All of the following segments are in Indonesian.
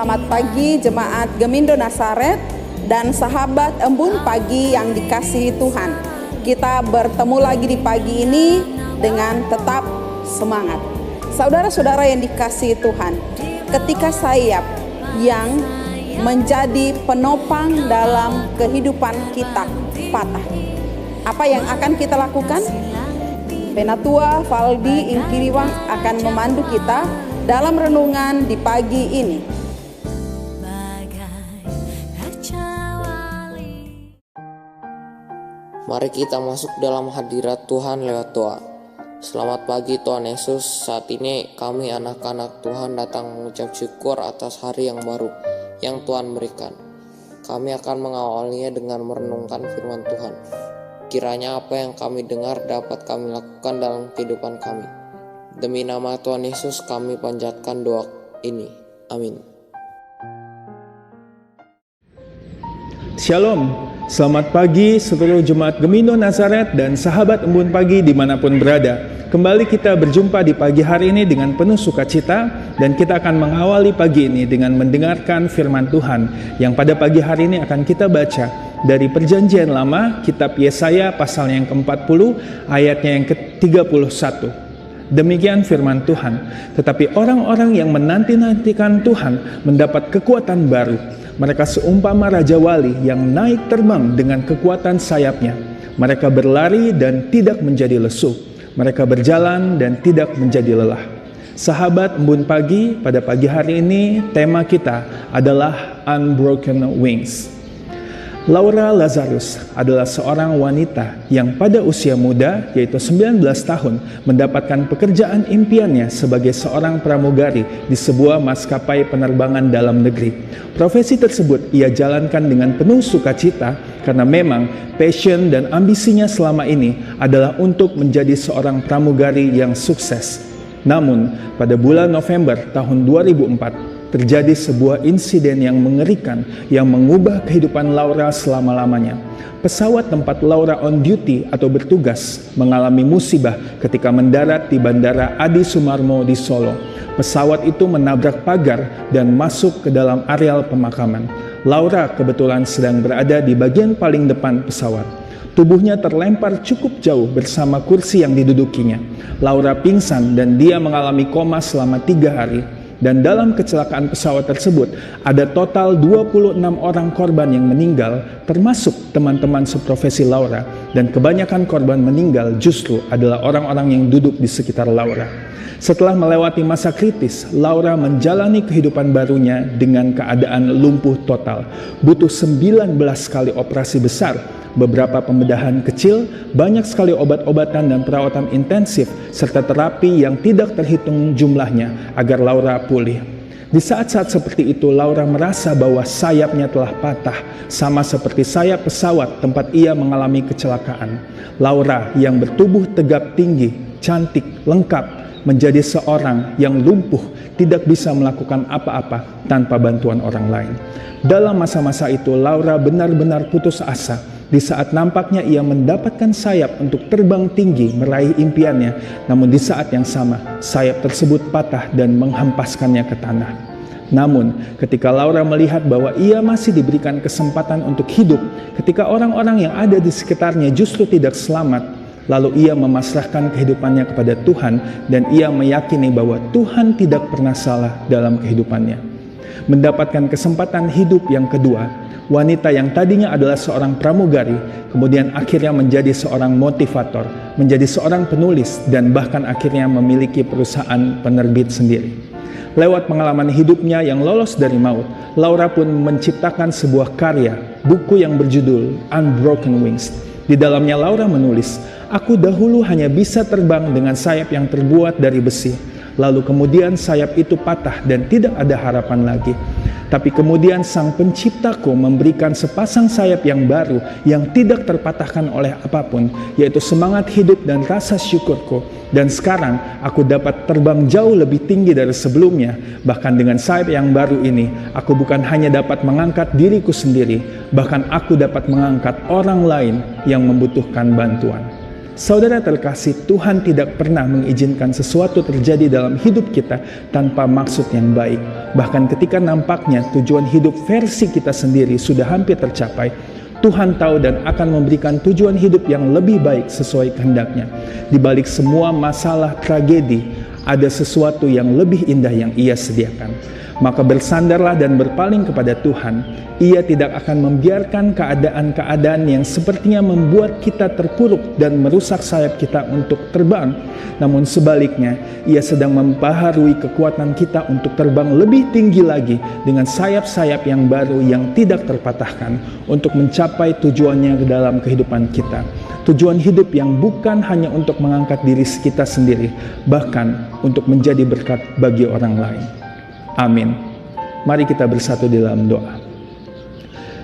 Selamat pagi jemaat Gemindo Nazaret dan sahabat Embun Pagi yang dikasihi Tuhan. Kita bertemu lagi di pagi ini dengan tetap semangat. Saudara-saudara yang dikasihi Tuhan, ketika sayap yang menjadi penopang dalam kehidupan kita patah, apa yang akan kita lakukan? Penatua Valdi Inkiriwang akan memandu kita dalam renungan di pagi ini. Mari kita masuk dalam hadirat Tuhan lewat doa. Selamat pagi Tuhan Yesus. Saat ini kami anak-anak Tuhan datang mengucap syukur atas hari yang baru yang Tuhan berikan. Kami akan mengawalinya dengan merenungkan firman Tuhan. Kiranya apa yang kami dengar dapat kami lakukan dalam kehidupan kami. Demi nama Tuhan Yesus kami panjatkan doa ini. Amin. Shalom. Selamat pagi seluruh jemaat Gemindo Nazaret dan sahabat Embun Pagi dimanapun berada. Kembali kita berjumpa di pagi hari ini dengan penuh sukacita, dan kita akan mengawali pagi ini dengan mendengarkan firman Tuhan yang pada pagi hari ini akan kita baca dari Perjanjian Lama, kitab Yesaya pasal yang ke-40 ayatnya yang ke-31. Demikian firman Tuhan. Tetapi orang-orang yang menanti-nantikan Tuhan mendapat kekuatan baru. Mereka seumpama Raja Wali yang naik terbang dengan kekuatan sayapnya. Mereka berlari dan tidak menjadi lesu. Mereka berjalan dan tidak menjadi lelah. Sahabat Embun Pagi, pada pagi hari ini tema kita adalah Unbroken Wings. Laura Lazarus adalah seorang wanita yang pada usia muda, yaitu 19 tahun, mendapatkan pekerjaan impiannya sebagai seorang pramugari di sebuah maskapai penerbangan dalam negeri. Profesi tersebut ia jalankan dengan penuh sukacita karena memang passion dan ambisinya selama ini adalah untuk menjadi seorang pramugari yang sukses. Namun, pada bulan November tahun 2004, terjadi sebuah insiden yang mengerikan yang mengubah kehidupan Laura selama-lamanya. Pesawat tempat Laura on duty atau bertugas mengalami musibah ketika mendarat di Bandara Adi Sumarmo di Solo. Pesawat itu menabrak pagar dan masuk ke dalam areal pemakaman. Laura kebetulan sedang berada di bagian paling depan pesawat. Tubuhnya terlempar cukup jauh bersama kursi yang didudukinya. Laura pingsan dan dia mengalami koma selama 3 hari. Dan dalam kecelakaan pesawat tersebut ada total 26 orang korban yang meninggal, termasuk teman-teman seprofesi Laura, dan kebanyakan korban meninggal justru adalah orang-orang yang duduk di sekitar Laura. Setelah melewati masa kritis, Laura menjalani kehidupan barunya dengan keadaan lumpuh total. Butuh 19 kali operasi besar, beberapa pembedahan kecil, banyak sekali obat-obatan dan perawatan intensif, serta terapi yang tidak terhitung jumlahnya agar Laura pulih. Di saat-saat seperti itu, Laura merasa bahwa sayapnya telah patah, sama seperti sayap pesawat tempat ia mengalami kecelakaan. Laura yang bertubuh tegap tinggi, cantik, lengkap, menjadi seorang yang lumpuh, tidak bisa melakukan apa-apa tanpa bantuan orang lain. Dalam masa-masa itu, Laura benar-benar putus asa. Di saat nampaknya ia mendapatkan sayap untuk terbang tinggi meraih impiannya, namun di saat yang sama sayap tersebut patah dan menghempaskannya ke tanah. Namun ketika Laura melihat bahwa ia masih diberikan kesempatan untuk hidup, ketika orang-orang yang ada di sekitarnya justru tidak selamat, lalu ia memasrahkan kehidupannya kepada Tuhan dan ia meyakini bahwa Tuhan tidak pernah salah dalam kehidupannya. Mendapatkan kesempatan hidup yang kedua, wanita yang tadinya adalah seorang pramugari, kemudian akhirnya menjadi seorang motivator, menjadi seorang penulis, dan bahkan akhirnya memiliki perusahaan penerbit sendiri. Lewat pengalaman hidupnya yang lolos dari maut, Laura pun menciptakan sebuah karya, buku yang berjudul Unbroken Wings. Di dalamnya Laura menulis, "Aku dahulu hanya bisa terbang dengan sayap yang terbuat dari besi. Lalu kemudian sayap itu patah dan tidak ada harapan lagi. Tapi kemudian Sang Penciptaku memberikan sepasang sayap yang baru yang tidak terpatahkan oleh apapun, yaitu semangat hidup dan rasa syukurku. Dan sekarang aku dapat terbang jauh lebih tinggi dari sebelumnya. Bahkan dengan sayap yang baru ini, aku bukan hanya dapat mengangkat diriku sendiri, bahkan aku dapat mengangkat orang lain yang membutuhkan bantuan." Saudara terkasih, Tuhan tidak pernah mengizinkan sesuatu terjadi dalam hidup kita tanpa maksud yang baik. Bahkan ketika nampaknya tujuan hidup versi kita sendiri sudah hampir tercapai, Tuhan tahu dan akan memberikan tujuan hidup yang lebih baik sesuai kehendaknya. Di balik semua masalah tragedi, ada sesuatu yang lebih indah yang Ia sediakan. Maka bersandarlah dan berpaling kepada Tuhan. Ia tidak akan membiarkan keadaan-keadaan yang sepertinya membuat kita terpuruk dan merusak sayap kita untuk terbang. Namun sebaliknya, Ia sedang membaharui kekuatan kita untuk terbang lebih tinggi lagi dengan sayap-sayap yang baru yang tidak terpatahkan untuk mencapai tujuannya ke dalam kehidupan kita. Tujuan hidup yang bukan hanya untuk mengangkat diri kita sendiri, bahkan untuk menjadi berkat bagi orang lain. Amin. Mari kita bersatu di dalam doa.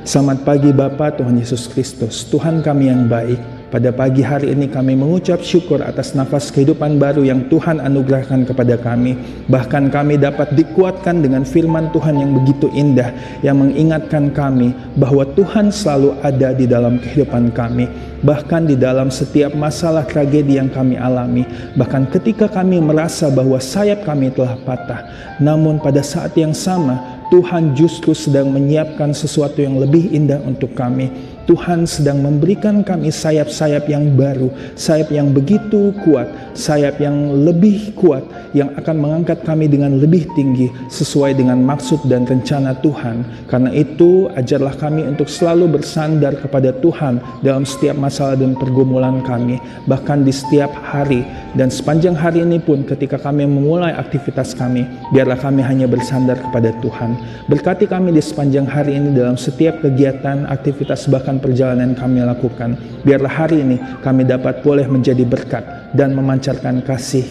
Selamat pagi Bapa Tuhan Yesus Kristus, Tuhan kami yang baik. Pada pagi hari ini kami mengucap syukur atas nafas kehidupan baru yang Tuhan anugerahkan kepada kami. Bahkan kami dapat dikuatkan dengan firman Tuhan yang begitu indah, yang mengingatkan kami bahwa Tuhan selalu ada di dalam kehidupan kami. Bahkan di dalam setiap masalah tragedi yang kami alami, bahkan ketika kami merasa bahwa sayap kami telah patah, namun pada saat yang sama Tuhan justru sedang menyiapkan sesuatu yang lebih indah untuk kami. Tuhan sedang memberikan kami sayap-sayap yang baru, sayap yang begitu kuat, sayap yang lebih kuat, yang akan mengangkat kami dengan lebih tinggi sesuai dengan maksud dan rencana Tuhan. Karena itu, ajarlah kami untuk selalu bersandar kepada Tuhan dalam setiap masalah dan pergumulan kami, bahkan di setiap hari dan sepanjang hari ini pun ketika kami memulai aktivitas kami, biarlah kami hanya bersandar kepada Tuhan. Berkati kami di sepanjang hari ini dalam setiap kegiatan, aktivitas, bahkan perjalanan kami lakukan. Biarlah hari ini kami dapat boleh menjadi berkat dan memancarkan kasih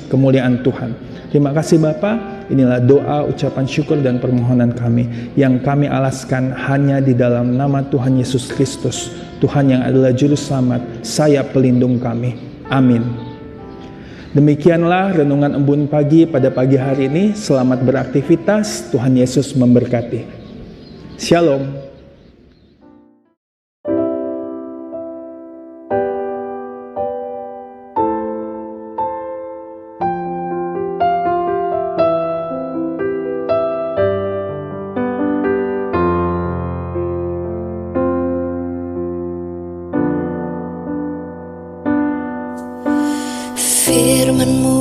kemuliaan Tuhan. Terima kasih Bapa. Inilah doa, ucapan syukur dan permohonan kami yang kami alaskan hanya di dalam nama Tuhan Yesus Kristus, Tuhan yang adalah juru selamat, sayap pelindung kami. Amin. Demikianlah renungan Embun Pagi pada pagi hari ini. Selamat beraktivitas. Tuhan Yesus memberkati. Shalom. Firman-Mu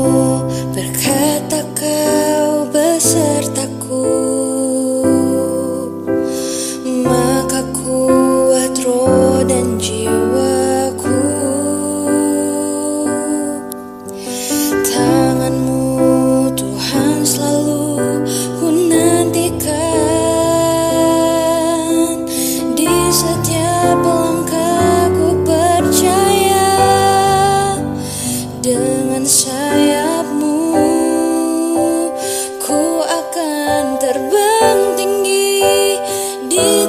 berkata Kau besertaku, maka kuat roh dan jiwaku. Tangan-Mu Tuhan selalu ku nantikan, di setiap langkahku percaya. Dengan sayap-Mu ku akan terbang tinggi di